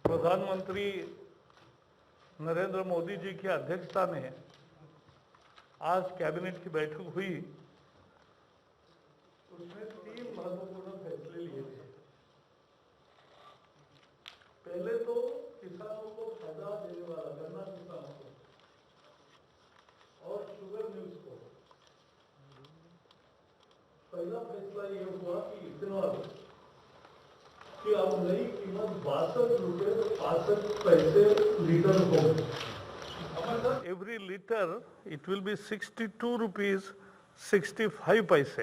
प्रधानमंत्री नरेंद्र मोदी जी की अध्यक्षता में आज कैबिनेट की बैठक हुई। उसमें 3 महत्वपूर्ण फैसले लिए गए। पहले तो किसानों को फायदा देने वाला गन्ना किसानों को और शुगर मिल्स को पहला फैसला ये हुआ कि इथेनॉल की अब नई कीमत 62.65 लीटर होगी। Every liter it will be 62 rupees 65 paise.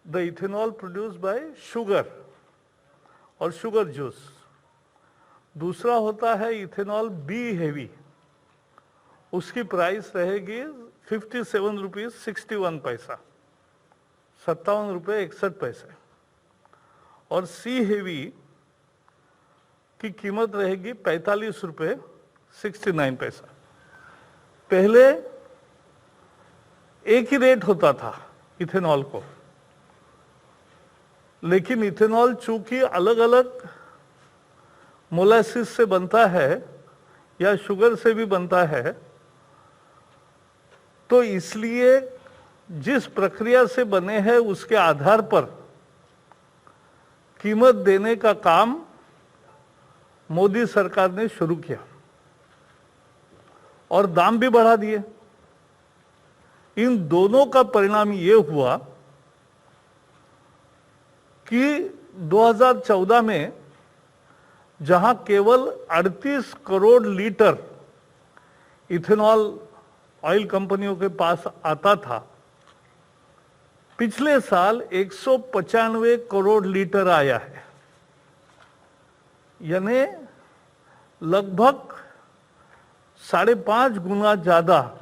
The ethanol produced by sugar और शुगर जूस। दूसरा होता है इथेनॉल बी हेवी, उसकी प्राइस रहेगी 57 रुपीज 61 पैसा, 57 रुपये 61 पैसे। और सी हेवी की कीमत रहेगी 45 रुपये 69 पैसा। पहले एक ही रेट होता था इथेनॉल को, लेकिन इथेनॉल चूंकि अलग अलग मोलासिस से बनता है या शुगर से भी बनता है, तो इसलिए जिस प्रक्रिया से बने हैं उसके आधार पर कीमत देने का काम मोदी सरकार ने शुरू किया और दाम भी बढ़ा दिए। इन दोनों का परिणाम ये हुआ कि 2014 में जहां केवल 38 करोड़ लीटर इथेनॉल ऑयल कंपनियों के पास आता था, पिछले साल 195 करोड़ लीटर आया है। यानी लगभग 5.5 गुना ज्यादा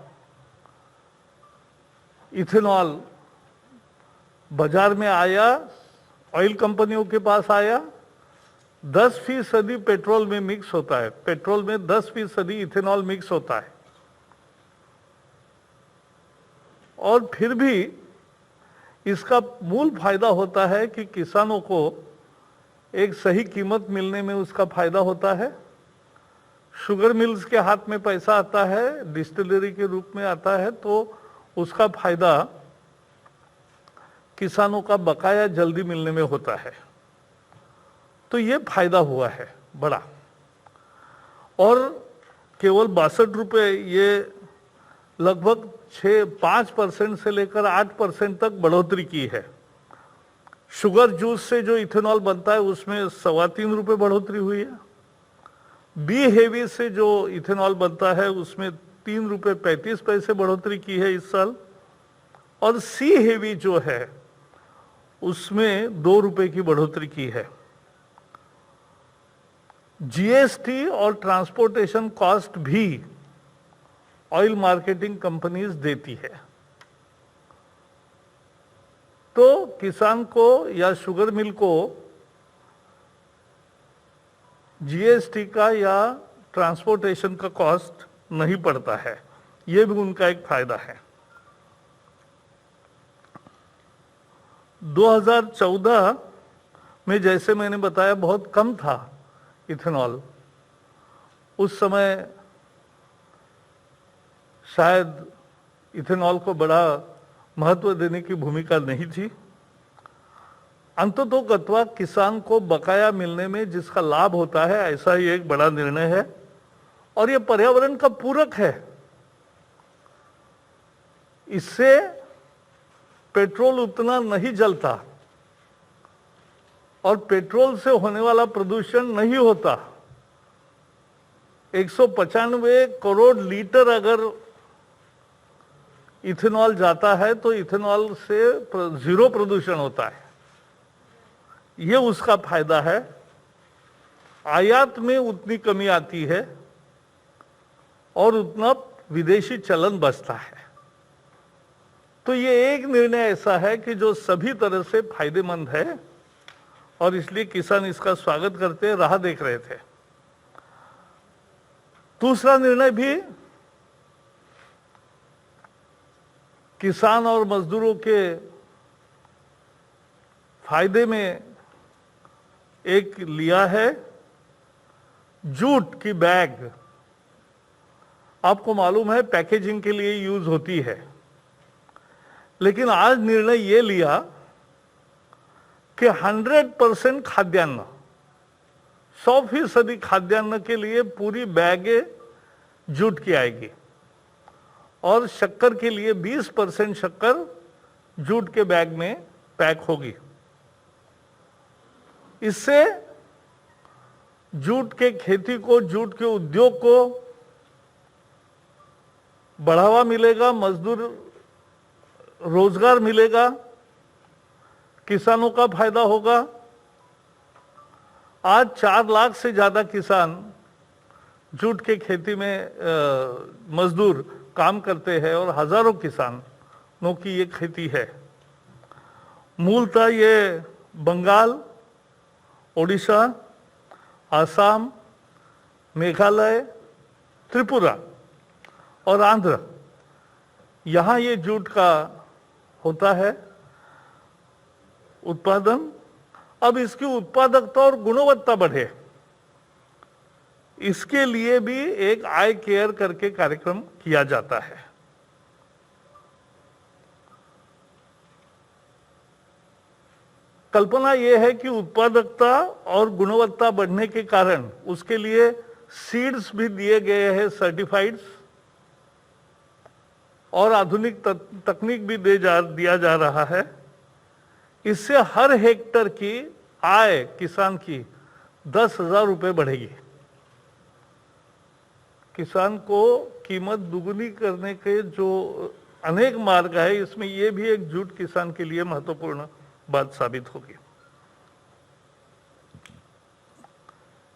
इथेनॉल बाजार में आया, ऑयल कंपनियों के पास आया। 10% पेट्रोल में मिक्स होता है, पेट्रोल में 10% इथेनॉल मिक्स होता है। और फिर भी इसका मूल फायदा होता है कि किसानों को एक सही कीमत मिलने में उसका फायदा होता है। शुगर मिल्स के हाथ में पैसा आता है, डिस्टिलरी के रूप में आता है, तो उसका फायदा किसानों का बकाया जल्दी मिलने में होता है। तो ये फायदा हुआ है बड़ा। और केवल 62 रुपये, ये लगभग 5% से लेकर 8% तक बढ़ोतरी की है। शुगर जूस से जो इथेनॉल बनता है उसमें 3.25 रुपये बढ़ोतरी हुई है। बी हेवी से जो इथेनॉल बनता है उसमें 3 रुपये 35 पैसे बढ़ोतरी की है इस साल। और सी हेवी जो है उसमें 2 रुपये की बढ़ोतरी की है। जीएसटी और ट्रांसपोर्टेशन कॉस्ट भी ऑयल मार्केटिंग कंपनीज देती है। तो किसान को या शुगर मिल को जीएसटी का या ट्रांसपोर्टेशन का कॉस्ट नहीं पड़ता है। यह भी उनका एक फायदा है। 2014 में जैसे मैंने बताया बहुत कम था इथेनॉल। उस समय शायद इथेनॉल को बड़ा महत्व देने की भूमिका नहीं थी। अंततोगत्वा किसान को बकाया मिलने में जिसका लाभ होता है, ऐसा ही एक बड़ा निर्णय है और यह पर्यावरण का पूरक है। इससे पेट्रोल उतना नहीं जलता और पेट्रोल से होने वाला प्रदूषण नहीं होता। 195 करोड़ लीटर अगर इथेनॉल जाता है तो इथेनॉल से 0 प्रदूषण होता है। ये उसका फायदा है। आयात में उतनी कमी आती है और उतना विदेशी चलन बचता है। तो ये एक निर्णय ऐसा है कि जो सभी तरह से फायदेमंद है और इसलिए किसान इसका स्वागत करते राह देख रहे थे। दूसरा निर्णय भी किसान और मजदूरों के फायदे में एक लिया है जूट की बैग आपको मालूम है पैकेजिंग के लिए यूज होती है, लेकिन आज निर्णय ये लिया कि 100% खाद्यान्न, 100% खाद्यान्न के लिए पूरी बैगे जूट की आएगी और शक्कर के लिए 20% शक्कर जूट के बैग में पैक होगी। इससे जूट के खेती को, जूट के उद्योग को बढ़ावा मिलेगा, मजदूर रोजगार मिलेगा, किसानों का फायदा होगा। आज 4 लाख से ज्यादा किसान जूट के खेती में मजदूर काम करते हैं और हजारों किसानों की ये खेती है। मूलतः ये बंगाल, ओडिशा, आसाम, मेघालय, त्रिपुरा और आंध्र, यहाँ ये जूट का होता है उत्पादन। अब इसकी उत्पादकता और गुणवत्ता बढ़े, इसके लिए भी एक आई केयर करके कार्यक्रम किया जाता है। कल्पना यह है कि उत्पादकता और गुणवत्ता बढ़ने के कारण उसके लिए सीड्स भी दिए गए हैं, सर्टिफाइड्स, और आधुनिक तकनीक भी दिया जा रहा है। इससे हर हेक्टर की आय किसान की 10,000 रुपये बढ़ेगी। किसान को कीमत दुगुनी करने के जो अनेक मार्ग है, इसमें यह भी एक जूट किसान के लिए महत्वपूर्ण बात साबित होगी।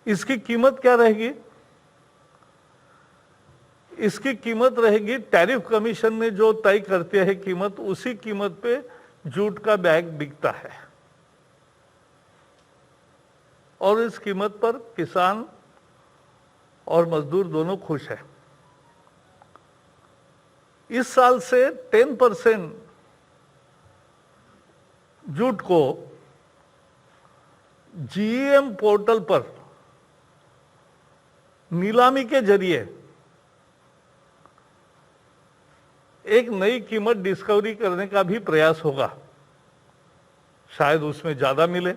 इसकी कीमत क्या रहेगी? इसकी कीमत रहेगी, टैरिफ कमीशन ने जो तय करते हैं कीमत, उसी कीमत पे जूट का बैग बिकता है और इस कीमत पर किसान और मजदूर दोनों खुश है। इस साल से 10% जूट को जीईएम पोर्टल पर नीलामी के जरिए एक नई कीमत डिस्कवरी करने का भी प्रयास होगा। शायद उसमें ज्यादा मिले।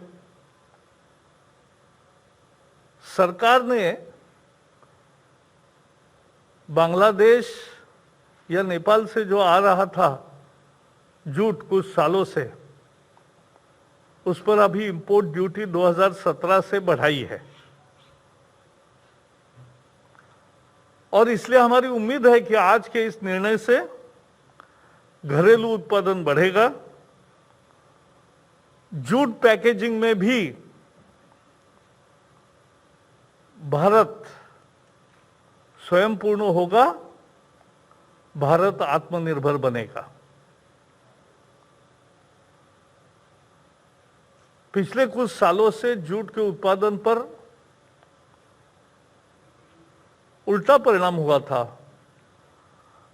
सरकार ने बांग्लादेश या नेपाल से जो आ रहा था जूट कुछ सालों से, उस पर अभी इंपोर्ट ड्यूटी 2017 से बढ़ाई है और इसलिए हमारी उम्मीद है कि आज के इस निर्णय से घरेलू उत्पादन बढ़ेगा, जूट पैकेजिंग में भी भारत स्वयं पूर्ण होगा, भारत आत्मनिर्भर बनेगा। पिछले कुछ सालों से जूट के उत्पादन पर उल्टा परिणाम हुआ था।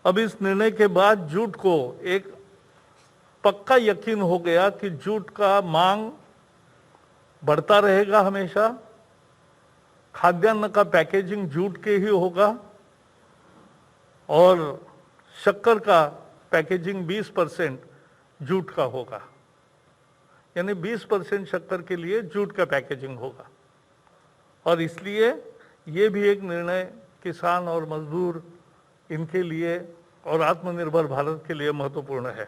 अब इस निर्णय के बाद जूट को एक पक्का यकीन हो गया कि जूट का मांग बढ़ता रहेगा हमेशा, खाद्यान्न का पैकेजिंग जूट के ही होगा और शक्कर का पैकेजिंग 20% जूट का होगा, यानी 20% शक्कर के लिए जूट का पैकेजिंग होगा। और इसलिए ये भी एक निर्णय किसान और मजदूर इनके लिए और आत्मनिर्भर भारत के लिए महत्वपूर्ण है।